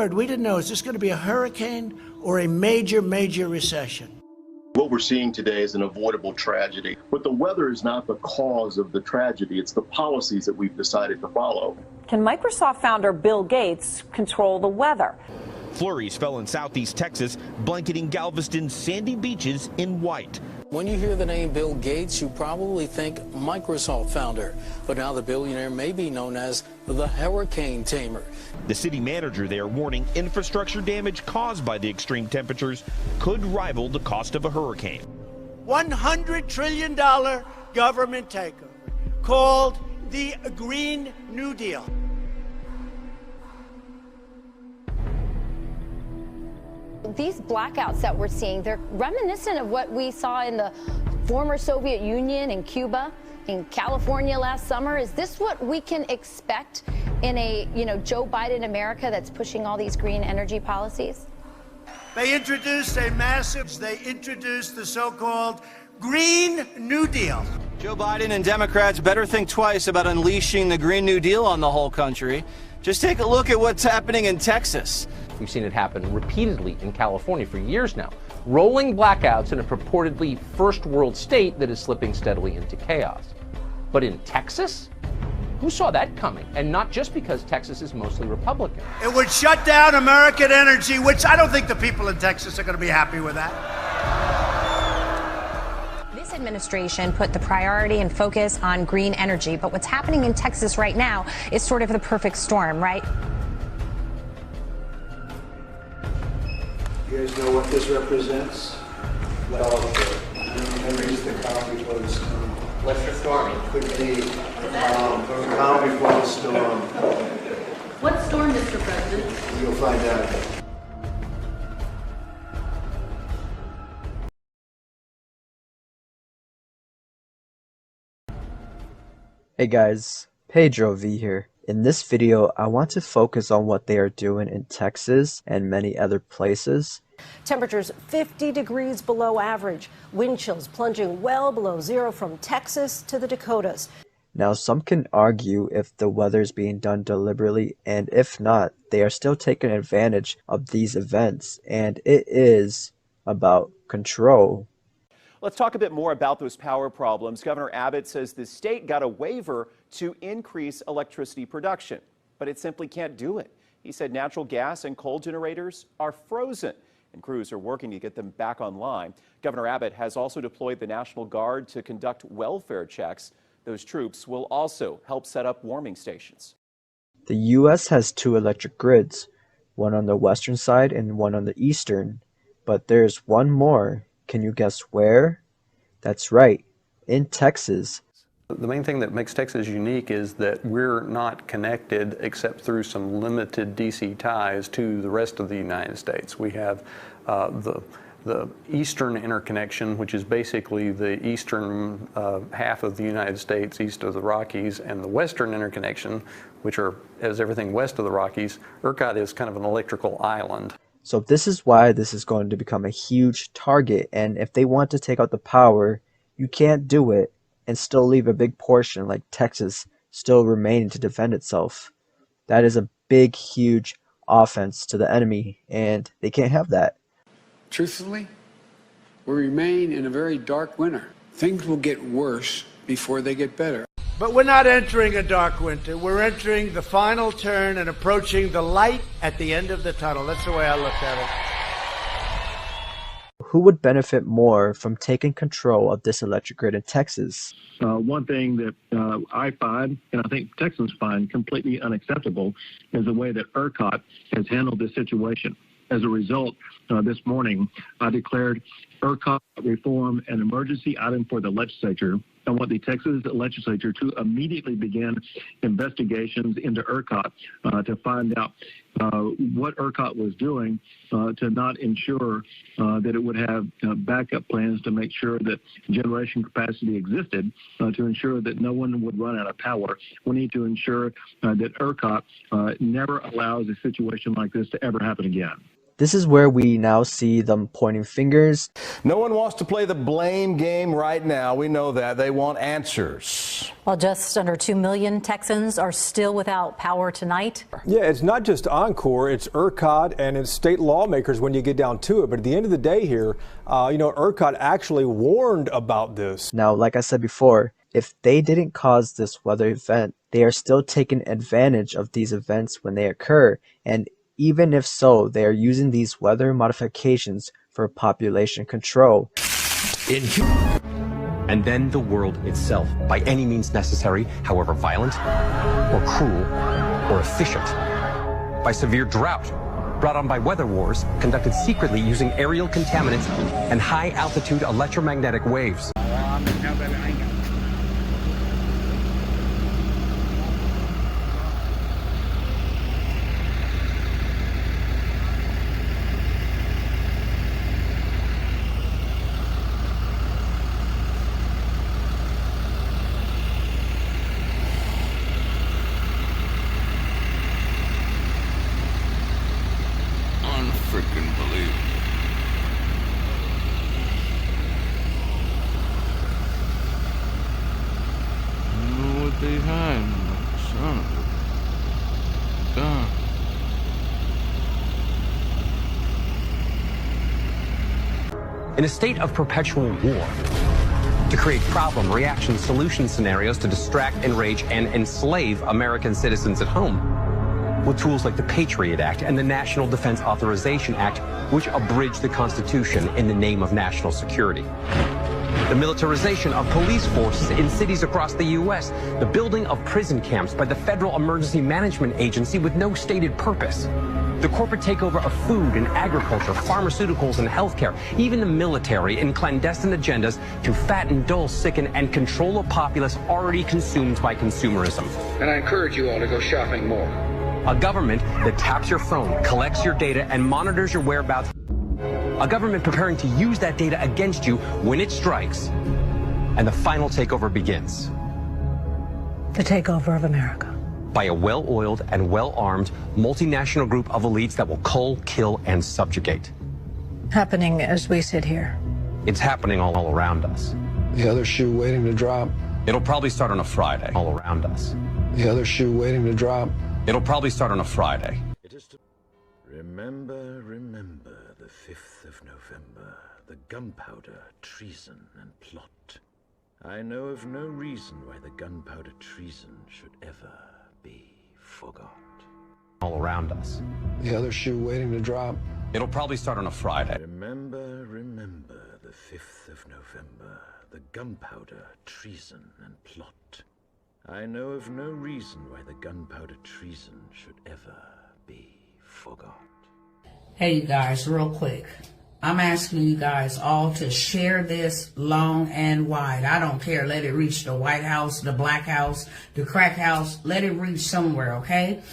word we didn't know. Is this going to be a hurricane or a major, major recession? What we're seeing today is an avoidable tragedy. But the weather is not the cause of the tragedy. It's the policies that we've decided to follow. Can Microsoft founder Bill Gates control the weather? Flurries fell in southeast Texas, blanketing Galveston's sandy beaches in white. When you hear the name Bill Gates, you probably think Microsoft founder. But now the billionaire may be known as the hurricane tamer. The city manager there warning infrastructure damage caused by the extreme temperatures could rival the cost of a hurricane. $100 trillion government takeover called the Green New Deal. These blackouts that we're seeing, they're reminiscent of what we saw in the former Soviet Union, in Cuba, in California last summer. Is this what we can expect in a, Joe Biden America that's pushing all these green energy policies? They introduced the so-called Green New Deal. Joe Biden and Democrats better think twice about unleashing the Green New Deal on the whole country. Just take a look at what's happening in Texas. We've seen it happen repeatedly in California for years now. Rolling blackouts in a purportedly first world state that is slipping steadily into chaos. But in Texas? Who saw that coming? And not just because Texas is mostly Republican. It would shut down American energy, which I don't think the people in Texas are going to be happy with that. This administration put the priority and focus on green energy, but what's happening in Texas right now is sort of the perfect storm, right? You guys know what this represents? Well, the calm before the storm. What's the storming? The calm before the storm. What storm, Mr. President? You'll find out. Hey guys, Pedro V here. In this video, I want to focus on what they are doing in Texas and many other places. Temperatures 50 degrees below average. Wind chills plunging well below zero from Texas to the Dakotas. Now, some can argue if the weather is being done deliberately, and if not, they are still taking advantage of these events, and it is about control. Let's talk a bit more about those power problems. Governor Abbott says the state got a waiver to increase electricity production, but it simply can't do it. He said natural gas and coal generators are frozen, and crews are working to get them back online. Governor Abbott has also deployed the National Guard to conduct welfare checks. Those troops will also help set up warming stations. The U.S. has two electric grids, one on the western side and one on the eastern, but there's one more. Can you guess where? That's right, in Texas. The main thing that makes Texas unique is that we're not connected except through some limited DC ties to the rest of the United States. We have the eastern interconnection, which is basically the eastern half of the United States east of the Rockies, and the western interconnection, which is everything west of the Rockies. ERCOT is kind of an electrical island. So this is why this is going to become a huge target, and if they want to take out the power, you can't do it and still leave a big portion like Texas still remaining to defend itself. That is a big, huge offense to the enemy, and they can't have that. Truthfully, we remain in a very dark winter. Things will get worse before they get better. But we're not entering a dark winter. We're entering the final turn and approaching the light at the end of the tunnel. That's the way I look at it. Who would benefit more from taking control of this electric grid in Texas? One thing that I find, and I think Texans find completely unacceptable, is the way that ERCOT has handled this situation. As a result, this morning, I declared ERCOT reform an emergency item for the legislature. I want the Texas legislature to immediately begin investigations into ERCOT to find out what ERCOT was doing to not ensure that it would have backup plans to make sure that generation capacity existed to ensure that no one would run out of power. We need to ensure that ERCOT never allows a situation like this to ever happen again. This is where we now see them pointing fingers. No one wants to play the blame game right now. We know that. They want answers. Well, just under 2 million Texans are still without power tonight. Yeah, it's not just Oncor, it's ERCOT and it's state lawmakers when you get down to it. But at the end of the day here, ERCOT actually warned about this. Now, like I said before, if they didn't cause this weather event, they are still taking advantage of these events when they occur. And even if so, they are using these weather modifications for population control. And then the world itself, by any means necessary, however violent or cruel or efficient. By severe drought, brought on by weather wars, conducted secretly using aerial contaminants and high-altitude electromagnetic waves. Unfreaking believable. You know what they hiding, son of a gun. In a state of perpetual war, to create problem, reaction, solution scenarios to distract, enrage, and enslave American citizens at home, with tools like the Patriot Act and the National Defense Authorization Act, which abridge the Constitution in the name of national security. The militarization of police forces in cities across the U.S., the building of prison camps by the Federal Emergency Management Agency with no stated purpose, the corporate takeover of food and agriculture, pharmaceuticals and healthcare, even the military in clandestine agendas to fatten, dull, sicken, and control a populace already consumed by consumerism. And I encourage you all to go shopping more. A government that taps your phone, collects your data, and monitors your whereabouts. A government preparing to use that data against you when it strikes. And the final takeover begins. The takeover of America. By a well-oiled and well-armed multinational group of elites that will cull, kill, and subjugate. Happening as we sit here. It's happening all around us. The other shoe waiting to drop. It'll probably start on a Friday all around us. The other shoe waiting to drop. It'll probably start on a Friday. Remember, remember the 5th of November, the gunpowder, treason, and plot. I know of no reason why the gunpowder treason should ever be forgot. All around us. The other shoe waiting to drop. It'll probably start on a Friday. Remember, remember the 5th of November, the gunpowder, treason, and plot. I know of no reason why the gunpowder treason should ever be forgot. Hey, you guys, real quick. I'm asking you guys all to share this long and wide. I don't care. Let it reach the White House, the Black House, the Crack House. Let it reach somewhere, okay?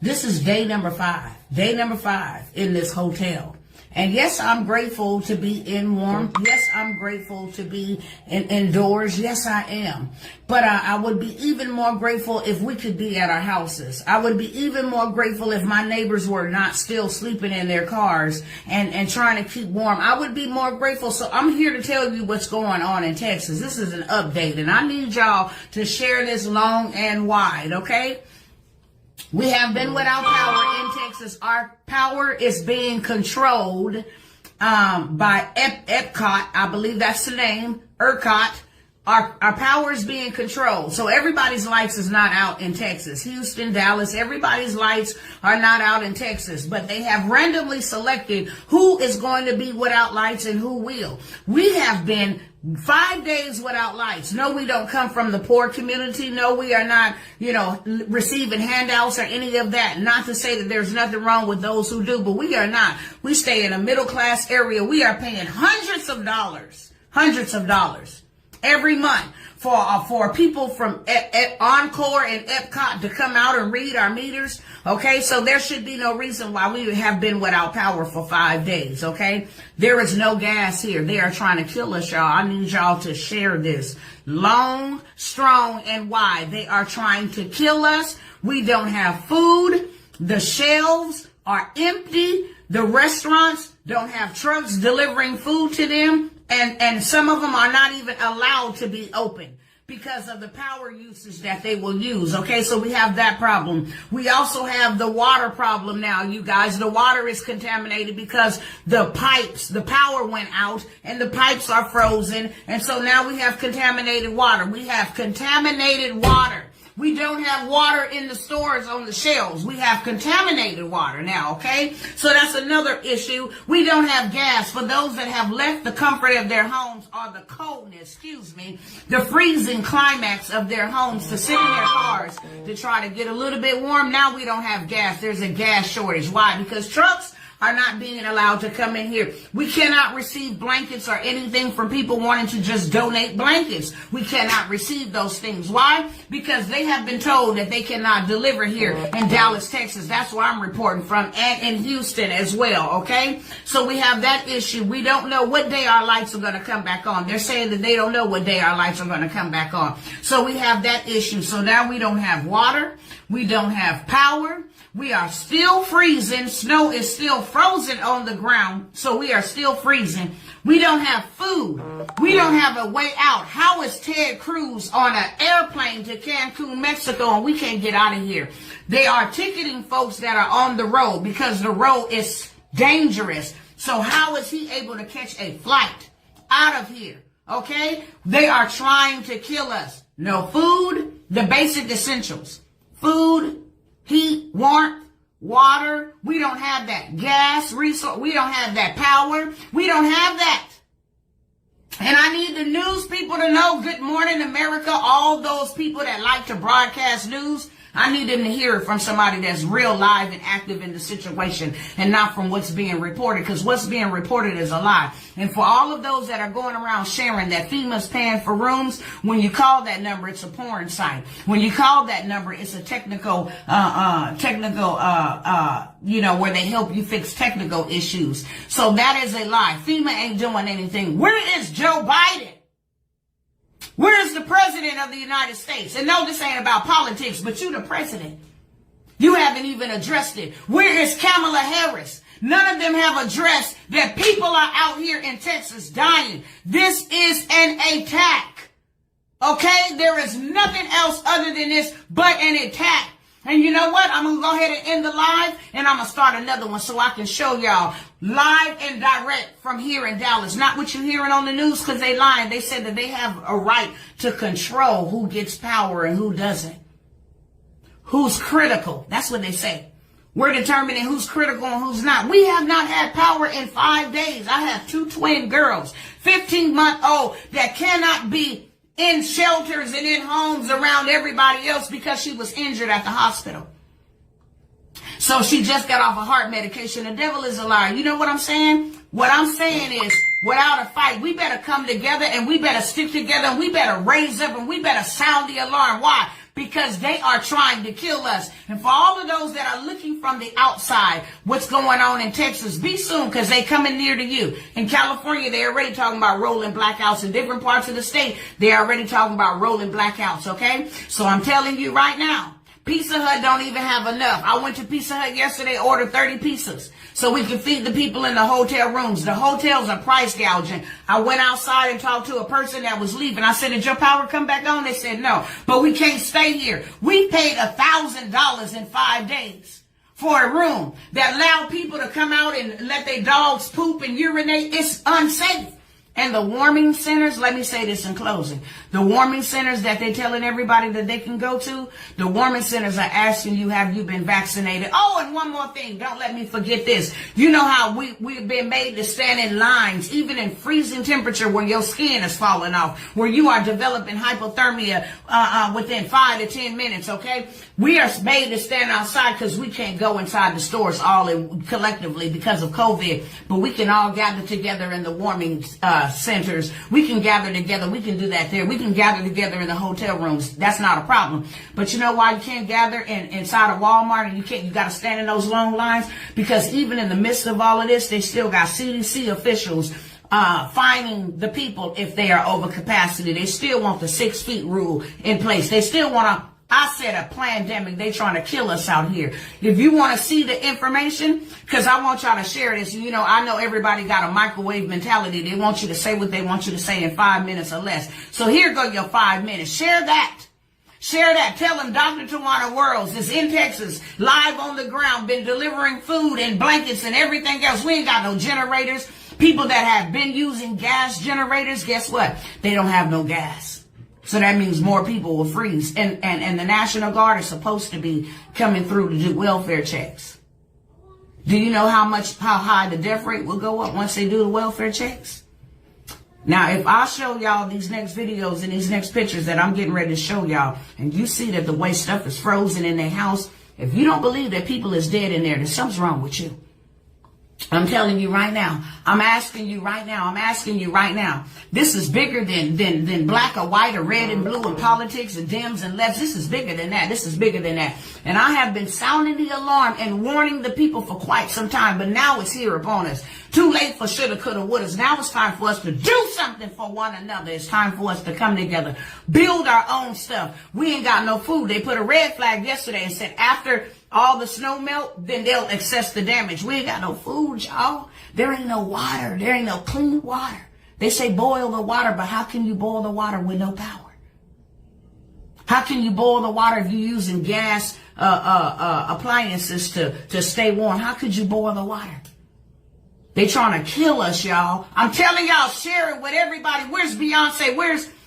This is day number 5. Day number 5 in this hotel. And yes, I'm grateful to be in warm. Yes, I'm grateful to be indoors. Yes, I am. But I would be even more grateful if we could be at our houses. I would be even more grateful if my neighbors were not still sleeping in their cars and trying to keep warm. I would be more grateful. So I'm here to tell you what's going on in Texas. This is an update, and I need y'all to share this long and wide, okay? We have been without power in Texas. Our power is being controlled by EPCOT. I believe that's the name. ERCOT. Our power is being controlled. So everybody's lights is not out in Texas. Houston, Dallas, everybody's lights are not out in Texas. But they have randomly selected who is going to be without lights and who will. We have been 5 days without lights. No, we don't come from the poor community. No, we are not, receiving handouts or any of that. Not to say that there's nothing wrong with those who do, but we are not. We stay in a middle class area. We are paying hundreds of dollars every month for people from Encore and Epcot to come out and read our meters. Okay, so there should be no reason why we have been without power for 5 days. Okay, there is no gas here. They are trying to kill us, y'all. I need y'all to share this long, strong, and wide. They are trying to kill us. We don't have food. The shelves are empty. The restaurants don't have trucks delivering food to them. And some of them are not even allowed to be open because of the power usage that they will use. Okay, so we have that problem. We also have the water problem now, you guys. The water is contaminated because the pipes, the power went out and the pipes are frozen. And so now we have contaminated water. We have contaminated water. We don't have water in the stores on the shelves. We have contaminated water now, okay? So that's another issue. We don't have gas. For those that have left the comfort of their homes or the coldness, the freezing climax of their homes to sit in their cars to try to get a little bit warm. Now we don't have gas. There's a gas shortage. Why? Because trucks are not being allowed to come in here. We cannot receive blankets or anything from people wanting to just donate blankets. We cannot receive those things. Why? Because they have been told that they cannot deliver here in Dallas, Texas. That's where I'm reporting from, and in Houston as well, okay? So we have that issue. We don't know what day our lights are going to come back on. They're saying that they don't know what day our lights are going to come back on. So we have that issue. So now we don't have water. We don't have power. We are still freezing. Snow is still frozen on the ground, so we are still freezing. We don't have food. We don't have a way out. How is Ted Cruz on an airplane to Cancun, Mexico, and we can't get out of here? They are ticketing folks that are on the road because the road is dangerous. So how is he able to catch a flight out of here? Okay? They are trying to kill us. No food, the basic essentials. Food, heat, warmth, water. We don't have that gas resource. We don't have that power. We don't have that. And I need the news people to know, Good Morning America, all those people that like to broadcast news, I need them to hear it from somebody that's real live and active in the situation and not from what's being reported, because what's being reported is a lie. And for all of those that are going around sharing that FEMA's paying for rooms, when you call that number, it's a porn site. When you call that number, it's a technical, where they help you fix technical issues. So that is a lie. FEMA ain't doing anything. Where is Joe Biden? Where is the president of the United States? And no, this ain't about politics, but you the president. You haven't even addressed it. Where is Kamala Harris? None of them have addressed that people are out here in Texas dying. This is an attack. Okay? There is nothing else other than this but an attack. And you know what? I'm going to go ahead and end the live, and I'm going to start another one so I can show y'all live and direct from here in Dallas. Not what you're hearing on the news, because they lying. They said that they have a right to control who gets power and who doesn't. Who's critical. That's what they say. We're determining who's critical and who's not. We have not had power in 5 days. I have 2 twin girls, 15-month-old, that cannot be in shelters and in homes around everybody else because she was injured at the hospital. So she just got off a heart medication. The devil is a liar. You know what I'm saying? What I'm saying is, without a fight, we better come together and we better stick together and we better raise up and we better sound the alarm. Why? Because they are trying to kill us. And for all of those that are looking from the outside, what's going on in Texas, be soon, because they coming near to you. In California, they're already talking about rolling blackouts. In different parts of the state, they're already talking about rolling blackouts, okay? So I'm telling you right now, Pizza Hut don't even have enough. I went to Pizza Hut yesterday, ordered 30 pizzas so we can feed the people in the hotel rooms. The hotels are price gouging. I went outside and talked to a person that was leaving. I said, did your power come back on? They said, no, but we can't stay here. We paid $1,000 in 5 days for a room that allowed people to come out and let their dogs poop and urinate. It's unsafe. And the warming centers, let me say this in closing. The warming centers that they're telling everybody that they can go to, the warming centers are asking you, have you been vaccinated? Oh, and one more thing. Don't let me forget this. You know how we've been made to stand in lines, even in freezing temperature where your skin is falling off, where you are developing hypothermia within 5 to 10 minutes, okay? We are made to stand outside because we can't go inside the stores collectively because of COVID, but we can all gather together in the warming centers. We can gather together. We can do that there. We can gather together in the hotel rooms. That's not a problem. But you know why you can't gather inside of Walmart and you got to stand in those long lines? Because even in the midst of all of this, they still got CDC officials fining the people if they are over capacity. They still want the 6 feet rule in place. They still want to I said a pandemic. They trying to kill us out here. If you want to see the information, because I want y'all to share this. You know, I know everybody got a microwave mentality. They want you to say what they want you to say in 5 minutes or less. So here go your 5 minutes. Share that. Share that. Tell them Dr. Tawana Worlds is in Texas, live on the ground, been delivering food and blankets and everything else. We ain't got no generators. People that have been using gas generators, guess what? They don't have no gas. So that means more people will freeze. And the National Guard is supposed to be coming through to do welfare checks. Do you know how high the death rate will go up once they do the welfare checks? Now, if I show y'all these next videos and these next pictures that I'm getting ready to show y'all, and you see that the way stuff is frozen in their house, if you don't believe that people is dead in there, then something's wrong with you. I'm telling you right now. I'm asking you right now. This is bigger than black or white or red and blue and politics and Dems and lefts. This is bigger than that. And I have been sounding the alarm and warning the people for quite some time, but now it's here upon us. Too late for shoulda, coulda, wouldas. Now it's time for us to do something for one another. It's time for us to come together, build our own stuff. We ain't got no food. They put a red flag yesterday and said after all the snow melt, then they'll assess the damage. We ain't got no food, y'all. There ain't no water. There ain't no clean water. They say boil the water, but how can you boil the water with no power? How can you boil the water if you're using gas appliances to stay warm? How could you boil the water? They trying to kill us, y'all. I'm telling y'all, share it with everybody. Where's Beyonce?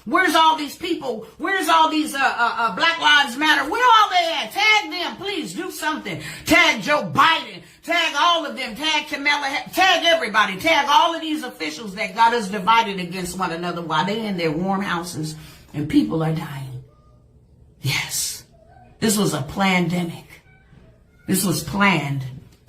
Where's all these people? Where's all these Black Lives Matter? Where all they at? Tag them, please. Do something. Tag Joe Biden. Tag all of them. Tag Kamala. Tag everybody. Tag all of these officials that got us divided against one another while they in their warm houses and people are dying. Yes. This was a pandemic. This was planned.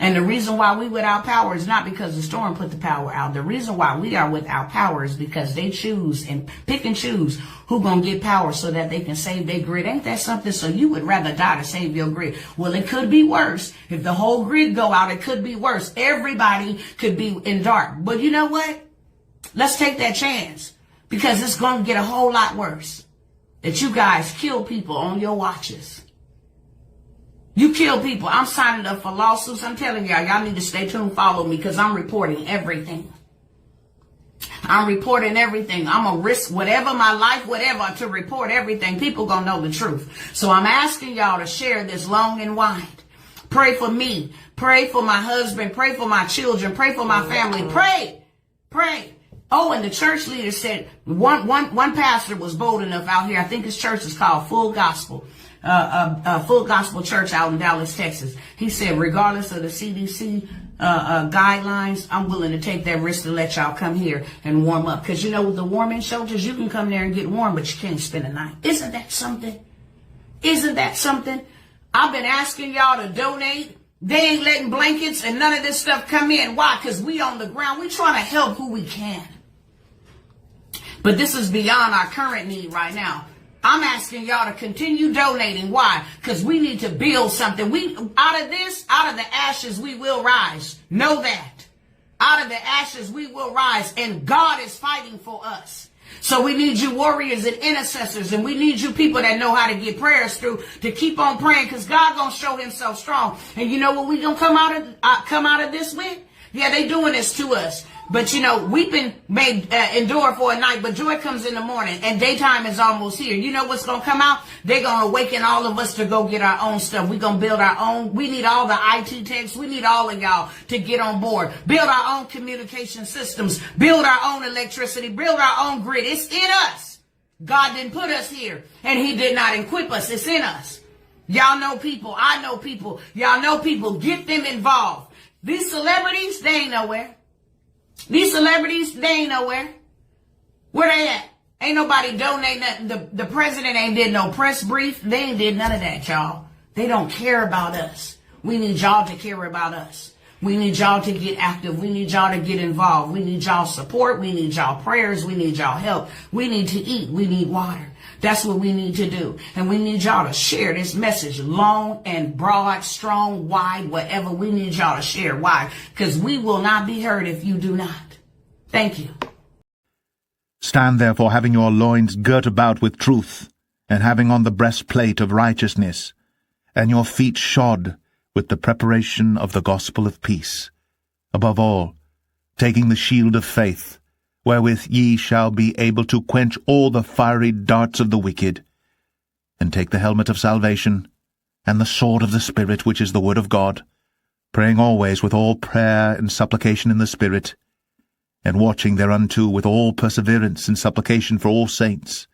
And the reason why we without power is not because the storm put the power out. The reason why we are without power is because they choose and pick and choose who gonna get power so that they can save their grid. Ain't that something? So you would rather die to save your grid. Well, it could be worse. If the whole grid go out, it could be worse. Everybody could be in dark. But you know what? Let's take that chance because it's gonna get a whole lot worse. That you guys kill people on your watches. You kill people. I'm signing up for lawsuits. I'm telling y'all need to stay tuned, follow me, because I'm reporting everything. I'm reporting everything. I'm going to risk whatever my life, whatever, to report everything. People going to know the truth. So I'm asking y'all to share this long and wide. Pray for me. Pray for my husband. Pray for my children. Pray for my family. Pray. Oh, and the church leader said one pastor was bold enough out here. I think his church is called Full Gospel. Full Gospel Church out in Dallas, Texas. He said, regardless of the CDC guidelines, I'm willing to take that risk to let y'all come here and warm up. Because you know, with the warming shelters, you can come there and get warm, but you can't spend the night. Isn't that something? Isn't that something? I've been asking y'all to donate. They ain't letting blankets and none of this stuff come in. Why? Because we on the ground. We trying to help who we can. But this is beyond our current need right now. I'm asking y'all to continue donating. Why? Because we need to build something. Out of the ashes, we will rise. Know that. Out of the ashes, we will rise. And God is fighting for us. So we need you warriors and intercessors. And we need you people that know how to get prayers through to keep on praying. Because God going to show himself strong. And you know what we going to come out of this with? Yeah, they doing this to us. But, you know, weeping may endure for a night, but joy comes in the morning, and daytime is almost here. You know what's going to come out? They're going to awaken all of us to go get our own stuff. We're going to build our own. We need all the IT techs. We need all of y'all to get on board. Build our own communication systems. Build our own electricity. Build our own grid. It's in us. God didn't put us here, and he did not equip us. It's in us. Y'all know people. I know people. Y'all know people. Get them involved. These celebrities, they ain't nowhere. These celebrities, they ain't nowhere. Where they at? Ain't nobody donating nothing. The president ain't did no press brief. They ain't did none of that, y'all. They don't care about us. We need y'all to care about us. We need y'all to get active. We need y'all to get involved. We need y'all support. We need y'all prayers. We need y'all help. We need to eat. We need water. That's what we need to do. And we need y'all to share this message long and broad, strong, wide, whatever. We need y'all to share. Why? Because we will not be heard if you do not. Thank you. Stand therefore, having your loins girt about with truth, and having on the breastplate of righteousness, and your feet shod with the preparation of the gospel of peace. Above all, taking the shield of faith, wherewith ye shall be able to quench all the fiery darts of the wicked, and take the helmet of salvation, and the sword of the Spirit, which is the word of God, praying always with all prayer and supplication in the Spirit, and watching thereunto with all perseverance and supplication for all saints,